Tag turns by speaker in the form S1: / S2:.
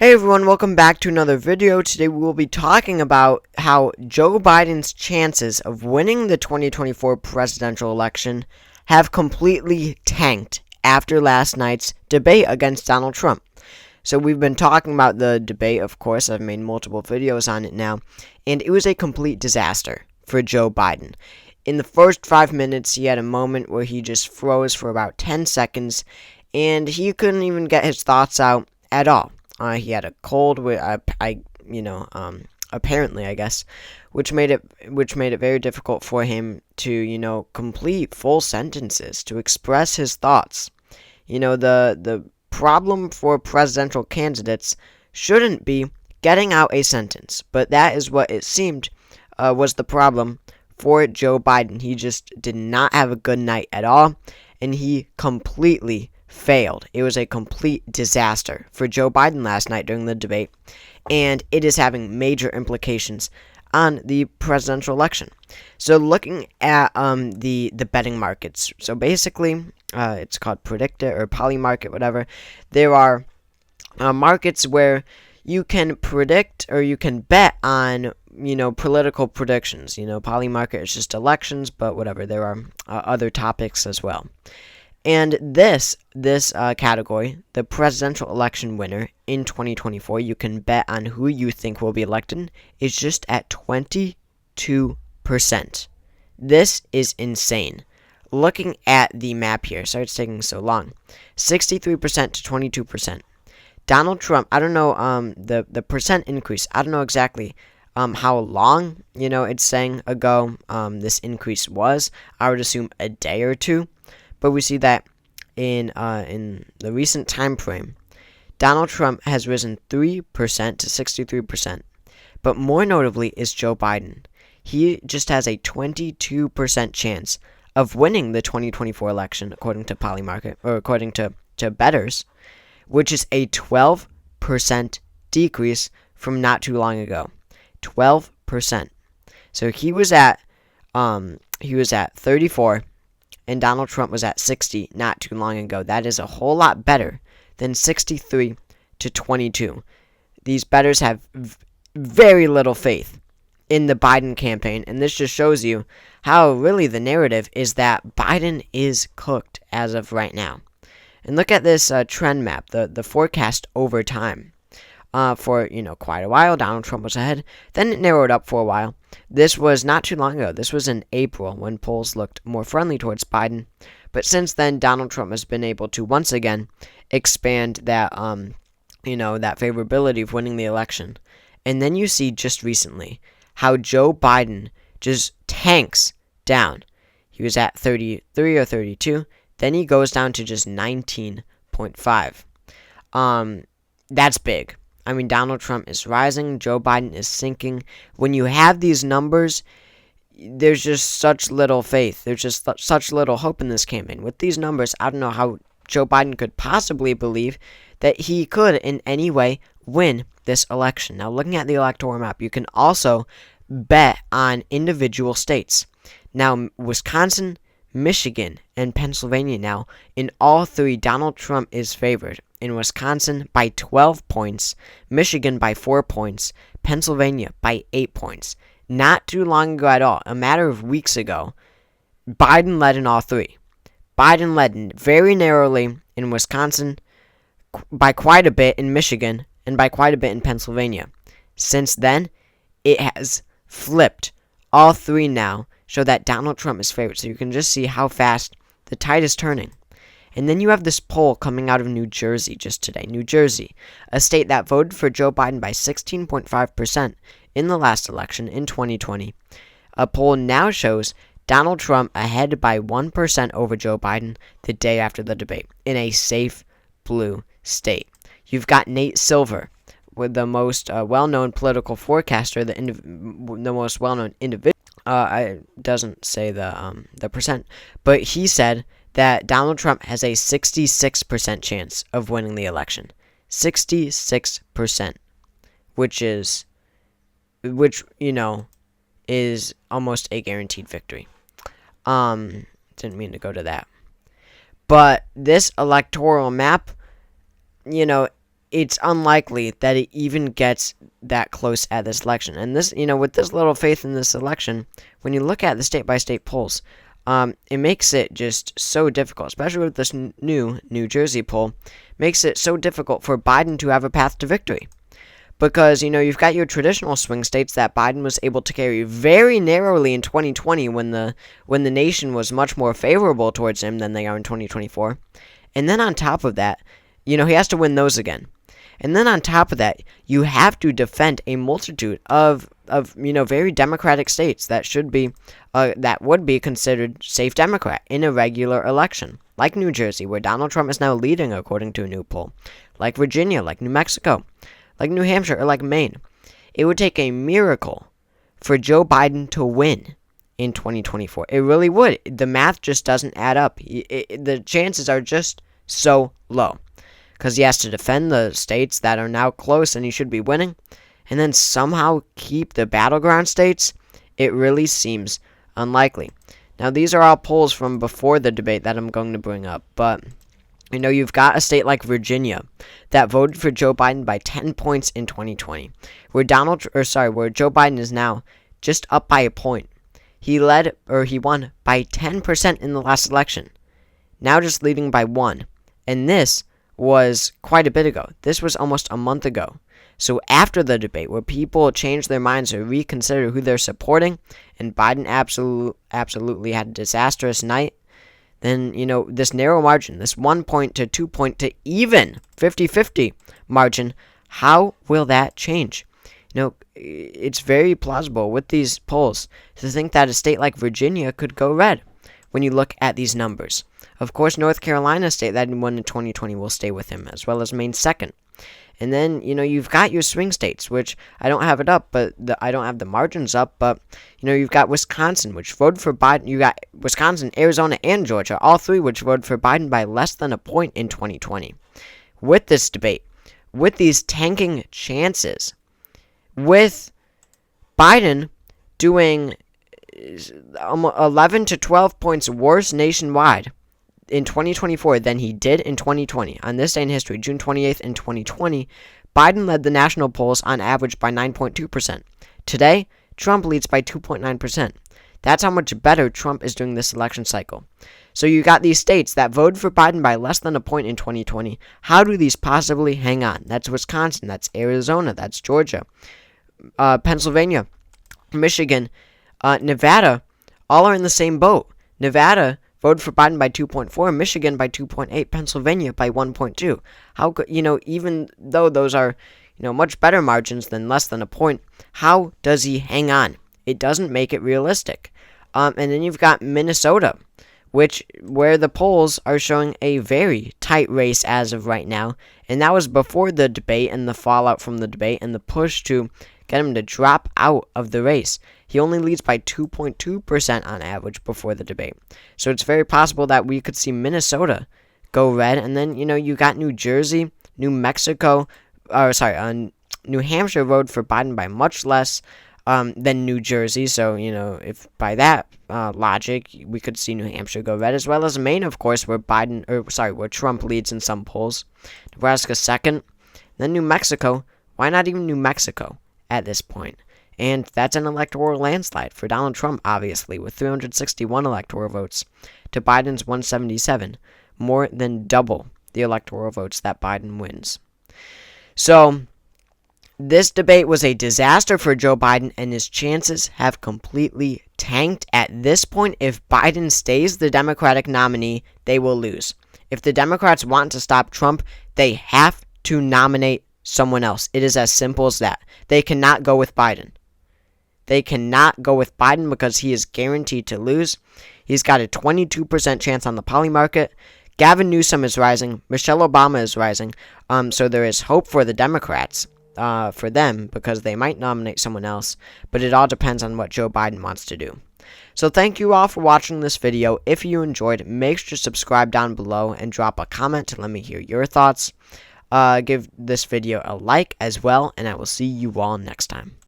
S1: Hey everyone, welcome back to another video. Today we will be talking about how Joe Biden's chances of winning the 2024 presidential election have completely tanked after last night's debate against Donald Trump. So we've been talking about the debate, of course. I've made multiple videos on it now, and it was a complete disaster for Joe Biden. In the first 5 minutes, he had a moment where he just froze for about 10 seconds, and he couldn't even get his thoughts out at all. He had a cold, apparently, I guess, which made it very difficult for him to, complete full sentences, to express his thoughts. The problem for presidential candidates shouldn't be getting out a sentence, but that is what it seemed was the problem for Joe Biden. He just did not have a good night at all, and he completely failed. It was a complete disaster for Joe Biden last night during the debate, and it is having major implications on the presidential election. So looking at the betting markets, so basically it's called Predictor or Polymarket, whatever. There are markets where you can predict or you can bet on political predictions. Polymarket is just elections, but whatever. There are other topics as well. And this category, the presidential election winner in 2024, you can bet on who you think will be elected, is just at 22%. This is insane. Looking at the map here, sorry it's taking so long, 63% to 22%. Donald Trump, I don't know the percent increase. I don't know exactly how long, it's saying ago this increase was. I would assume a day or two. But we see that in the recent time frame, Donald Trump has risen 3% to 63%. But more notably is Joe Biden. He just has a 22% chance of winning the 2024 election, according to Polymarket, or according to bettors, which is a 12% decrease from not too long ago. 12%. So he was at 34. And Donald Trump was at 60 not too long ago. That is a whole lot better than 63 to 22. These bettors have very little faith in the Biden campaign, and this just shows you how really the narrative is that Biden is cooked as of right now. And look at this trend map, the forecast over time. For quite a while, Donald Trump was ahead. Then it narrowed up for a while. This was not too long ago. This was in April when polls looked more friendly towards Biden. But since then, Donald Trump has been able to once again expand that that favorability of winning the election. And then you see just recently how Joe Biden just tanks down. He was at 33 or 32. Then he goes down to just 19.5. That's big. I mean, Donald Trump is rising, Joe Biden is sinking. When you have these numbers, there's just such little faith. There's just such little hope in this campaign. With these numbers, I don't know how Joe Biden could possibly believe that he could in any way win this election. Now, looking at the electoral map, you can also bet on individual states. Now, Wisconsin, Michigan, and Pennsylvania now, in all three, Donald Trump is favored. In Wisconsin by 12 points, Michigan by 4 points, Pennsylvania by 8 points. Not too long ago at all, a matter of weeks ago, Biden led in all three. Biden led very narrowly in Wisconsin, by quite a bit in Michigan, and by quite a bit in Pennsylvania. Since then, it has flipped. All three now show that Donald Trump is favored, so you can just see how fast the tide is turning. And then you have this poll coming out of New Jersey just today. New Jersey, a state that voted for Joe Biden by 16.5% in the last election in 2020. A poll now shows Donald Trump ahead by 1% over Joe Biden the day after the debate in a safe blue state. You've got Nate Silver, with the most well-known political forecaster, the most well-known individual. It doesn't say the percent, but he said that Donald Trump has a 66% chance of winning the election. 66%, which is almost a guaranteed victory. Didn't mean to go to that. But this electoral map, it's unlikely that it even gets that close at this election. And this, with this little faith in this election, when you look at the state-by-state polls, it makes it just so difficult, especially with this new New Jersey poll, makes it so difficult for Biden to have a path to victory. Because, you've got your traditional swing states that Biden was able to carry very narrowly in 2020 when the nation was much more favorable towards him than they are in 2024. And then on top of that, he has to win those again. And then on top of that, you have to defend a multitude of very democratic states that would be considered safe Democrat in a regular election, like New Jersey, where Donald Trump is now leading according to a new poll, like Virginia, like New Mexico, like New Hampshire, or like Maine. It would take a miracle for Joe Biden to win in 2024. It really would. The math just doesn't add up. The chances are just so low. Because he has to defend the states that are now close and he should be winning, and then somehow keep the battleground states. It really seems unlikely. Now, these are all polls from before the debate that I'm going to bring up, but you've got a state like Virginia that voted for Joe Biden by 10 points in 2020, where Joe Biden is now just up by a point. He won by 10% in the last election, now just leading by 1, and this was quite a bit ago. This was almost a month ago. So after the debate, where people changed their minds or reconsider who they're supporting, and Biden absolutely had a disastrous night, then, this narrow margin, this 1 point to 2 point to even 50-50 margin, how will that change? It's very plausible with these polls to think that a state like Virginia could go red when you look at these numbers. Of course, North Carolina state that won in 2020 will stay with him, as well as Maine second. And then, you've got your swing states, which I don't have it up, but I don't have the margins up, but, you've got Wisconsin, which voted for Biden. You got Wisconsin, Arizona, and Georgia, all three which voted for Biden by less than a point in 2020. With this debate, with these tanking chances, with Biden doing 11 to 12 points worse nationwide in 2024 than he did in 2020. On this day in history, June 28th in 2020, Biden led the national polls on average by 9.2%. Today, Trump leads by 2.9%. That's how much better Trump is doing this election cycle. So you got these states that voted for Biden by less than a point in 2020. How do these possibly hang on? That's Wisconsin, that's Arizona, that's Georgia, Pennsylvania, Michigan, Nevada, all are in the same boat. Nevada voted for Biden by 2.4, Michigan by 2.8, Pennsylvania by 1.2. How could, even though those are, much better margins than less than a point, how does he hang on? It doesn't make it realistic. And then you've got Minnesota, where the polls are showing a very tight race as of right now, and that was before the debate and the fallout from the debate and the push to get him to drop out of the race. He only leads by 2.2% on average before the debate. So it's very possible that we could see Minnesota go red, and then, you got New Jersey, New Mexico, New Hampshire voted for Biden by much less than New Jersey. So, if by that logic, we could see New Hampshire go red, as well as Maine, of course, where Trump leads in some polls. Nebraska second. Then New Mexico. Why not even New Mexico at this point? And that's an electoral landslide for Donald Trump, obviously, with 361 electoral votes to Biden's 177, more than double the electoral votes that Biden wins. So, this debate was a disaster for Joe Biden, and his chances have completely tanked. At this point, if Biden stays the Democratic nominee, they will lose. If the Democrats want to stop Trump, they have to nominate someone else. It is as simple as that. They cannot go with Biden. They cannot go with Biden because he is guaranteed to lose. He's got a 22% chance on the poly market. Gavin Newsom is rising. Michelle Obama is rising. So there is hope for the Democrats, for them, because they might nominate someone else. But it all depends on what Joe Biden wants to do. So thank you all for watching this video. If you enjoyed, make sure to subscribe down below and drop a comment to let me hear your thoughts. Give this video a like as well, and I will see you all next time.